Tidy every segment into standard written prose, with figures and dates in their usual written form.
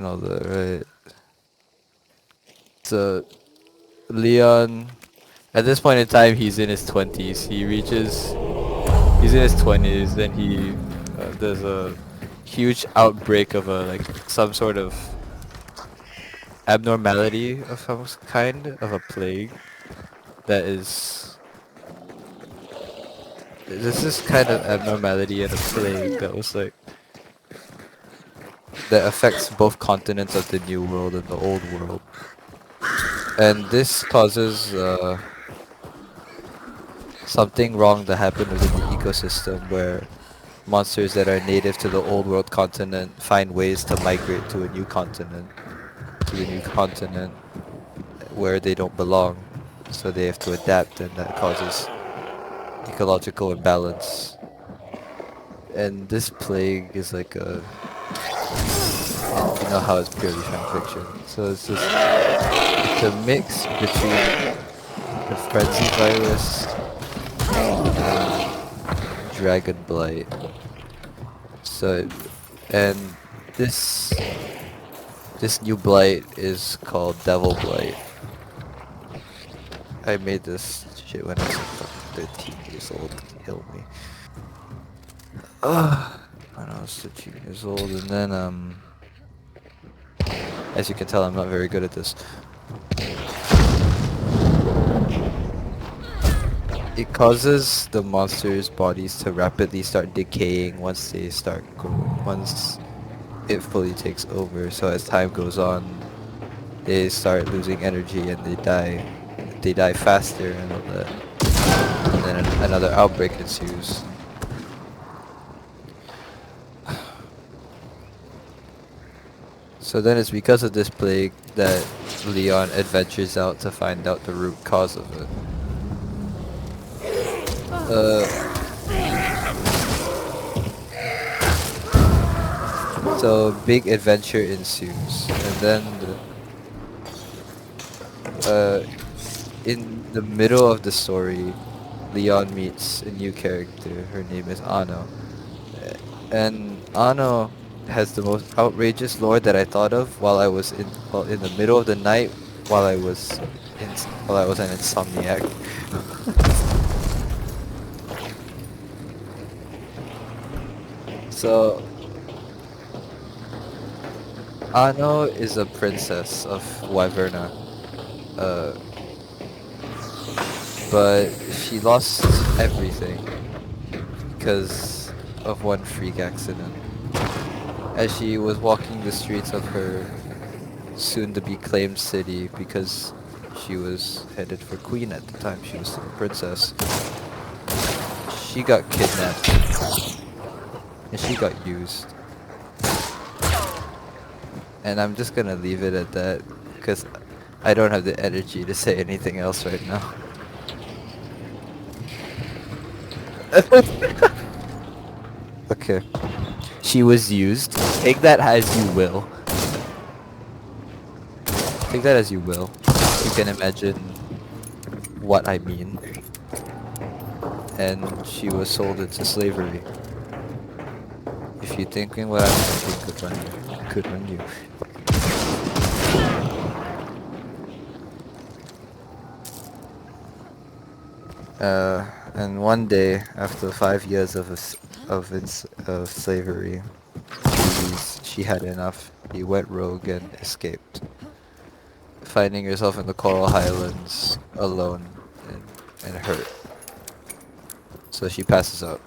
and all that, right? So Leon, at this point in time, he's in his 20s. He's in his 20s, then there's a huge outbreak of a like some sort of abnormality of some kind of a plague that is this is kind of abnormality and a plague that was like that affects both continents of the new world and the old world, and this causes something wrong to happen within the ecosystem where monsters that are native to the old world continent find ways to migrate to a new continent, to the new continent where they don't belong. So they have to adapt, and that causes ecological imbalance. And this plague is like and you know how it's purely fan fiction. So it's a mix between the frenzy virus and dragon blight. So, and this this new blight is called devil blight. I made this shit when I was like 13 years old. Kill me. When I was 13 years old, and then as you can tell, I'm not very good at this. It causes the monsters' bodies to rapidly start decaying once they start growing, once it fully takes over. So as time goes on, they start losing energy and they die. They die faster and all that. And then another outbreak ensues. So then it's because of this plague that Leon adventures out to find out the root cause of it. So big adventure ensues, and then in the middle of the story, Leon meets a new character. Her name is Ano, and Ano has the most outrageous lore that I thought of while I was in the middle of the night while I was in while I was an insomniac. So Ano is a princess of Wyverna, uh, but she lost everything because of one freak accident. As she was walking the streets of her soon-to-be claimed city, because she was headed for queen at the time, she was still a princess, she got kidnapped and she got used. And I'm just gonna leave it at that because I don't have the energy to say anything else right now. Okay. She was used. Take that as you will. Take that as you will. You can imagine what I mean. And she was sold into slavery. If you're thinking what I'm thinking, good on you. And one day, after 5 years of slavery, she had enough. She went rogue and escaped, finding herself in the Coral Highlands alone and hurt. So she passes out,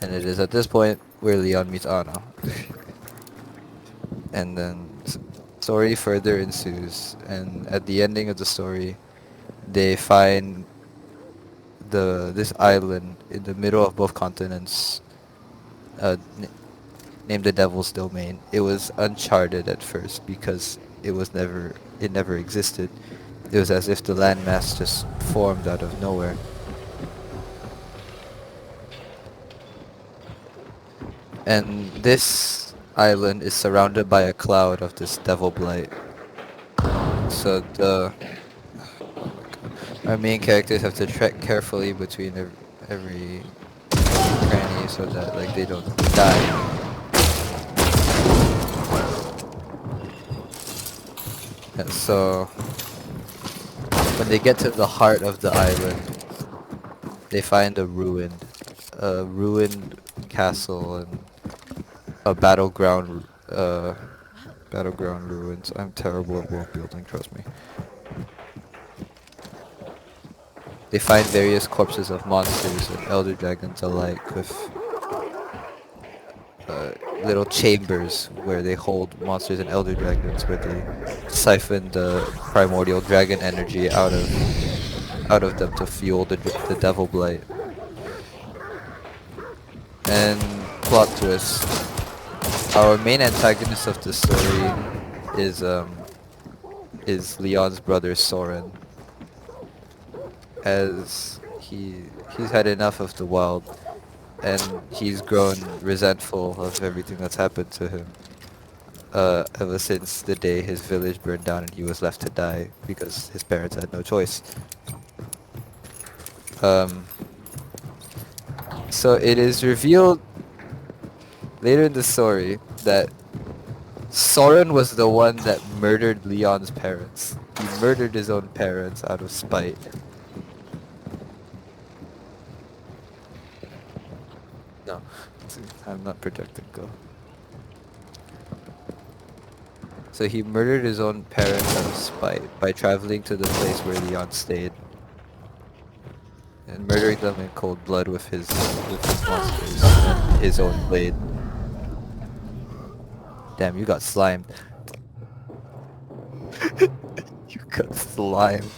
and it is at this point where Leon meets Anna, and then story further ensues. And at the ending of the story, they find this island in the middle of both continents, uh, n- named the Devil's Domain. It was uncharted at first because it never existed. It was as if the landmass just formed out of nowhere. And this island is surrounded by a cloud of this devil blight. So our main characters have to tread carefully between every cranny so that like they don't die. And so when they get to the heart of the island, they find a ruined castle and a battleground ruins. I'm terrible at world building, trust me. They find various corpses of monsters and elder dragons alike with little chambers where they hold monsters and elder dragons where they siphon the primordial dragon energy out of them to fuel the devil blight. And plot twist, our main antagonist of the story is um is Leon's brother Soren, as he's had enough of the wild and he's grown resentful of everything that's happened to him ever since the day his village burned down and he was left to die because his parents had no choice. Um, so it is revealed later in the story that Soren was the one that murdered Leon's parents. He murdered his own parents out of spite. No, I'm not projecting, go. So he murdered his own parents out of spite by traveling to the place where Leon stayed and murdering them in cold blood with his monsters and his own blade. Damn, you got slimed. You got slimed.